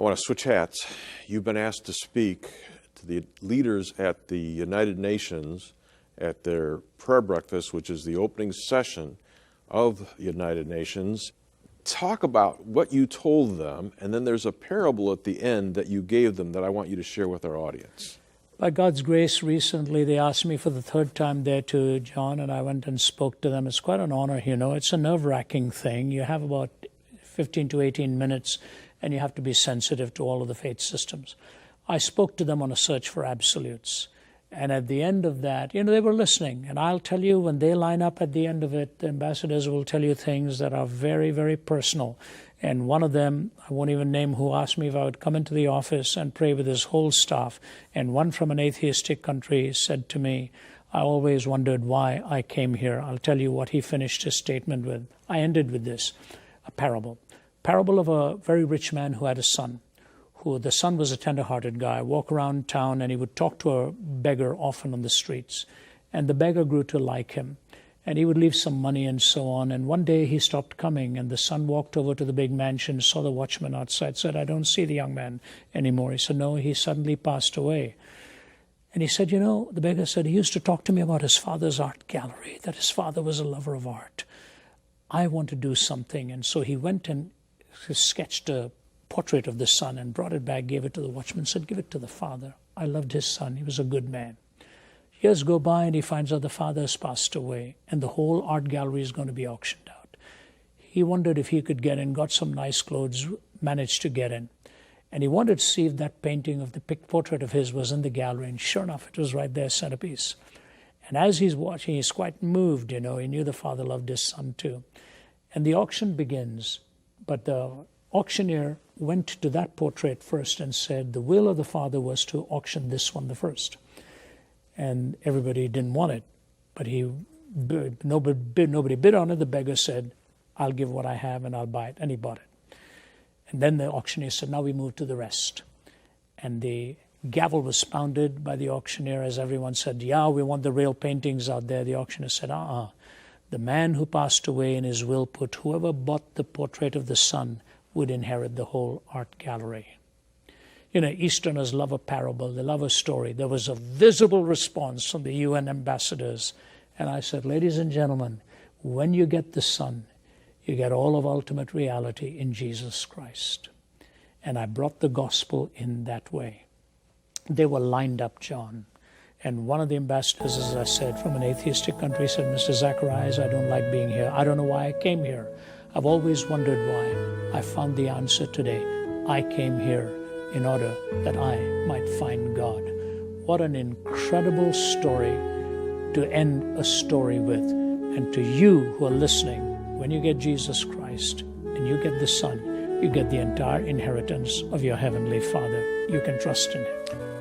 want to switch hats. You've been asked to speak to the leaders at the United Nations at their prayer breakfast, which is the opening session of the United Nations. Talk about what you told them, and then there's a parable at the end that you gave them that I want you to share with our audience. By God's grace, recently they asked me for the third time there to John, and I went and spoke to them. It's quite an honor, you know. It's a nerve-wracking thing. You have about 15 to 18 minutes, and you have to be sensitive to all of the faith systems. I spoke to them on a search for absolutes. And at the end of that, you know, they were listening. And I'll tell you, when they line up at the end of it, the ambassadors will tell you things that are very, very personal. And one of them, I won't even name who, asked me if I would come into the office and pray with his whole staff. And one from an atheistic country said to me, I always wondered why I came here. I'll tell you what he finished his statement with. I ended with this, a parable. Parable of a very rich man who had a son. The son was a tender-hearted guy, walk around town, and he would talk to a beggar often on the streets. And the beggar grew to like him. And he would leave some money and so on. And one day he stopped coming, and the son walked over to the big mansion, saw the watchman outside, said, I don't see the young man anymore. He said, no, he suddenly passed away. And he said, you know, the beggar said, he used to talk to me about his father's art gallery, that his father was a lover of art. I want to do something. And so he went and sketched a portrait of the son and brought it back, gave it to the watchman, said, give it to the father. I loved his son. He was a good man. Years go by and he finds out the father has passed away and the whole art gallery is going to be auctioned out. He wondered if he could get in, got some nice clothes, managed to get in. And he wanted to see if that painting of the portrait of his was in the gallery. And sure enough, it was right there, centerpiece. And as he's watching, he's quite moved, you know. He knew the father loved his son too. And the auction begins. But the auctioneer went to that portrait first and said the will of the father was to auction this one the first. And everybody didn't want it, but nobody bid on it. The beggar said, I'll give what I have and I'll buy it. And he bought it. And then the auctioneer said, now we move to the rest. And the gavel was pounded by the auctioneer as everyone said, yeah, we want the real paintings out there. The auctioneer said, The man who passed away in his will put whoever bought the portrait of the son would inherit the whole art gallery. You know, Easterners love a parable. They love a story. There was a visible response from the UN ambassadors. And I said, ladies and gentlemen, when you get the Son, you get all of ultimate reality in Jesus Christ. And I brought the gospel in that way. They were lined up, John. And one of the ambassadors, as I said, from an atheistic country said, Mr. Zacharias, I don't like being here. I don't know why I came here. I've always wondered why. I found the answer today. I came here in order that I might find God. What an incredible story to end a story with. And to you who are listening, when you get Jesus Christ and you get the Son, you get the entire inheritance of your Heavenly Father. You can trust in Him.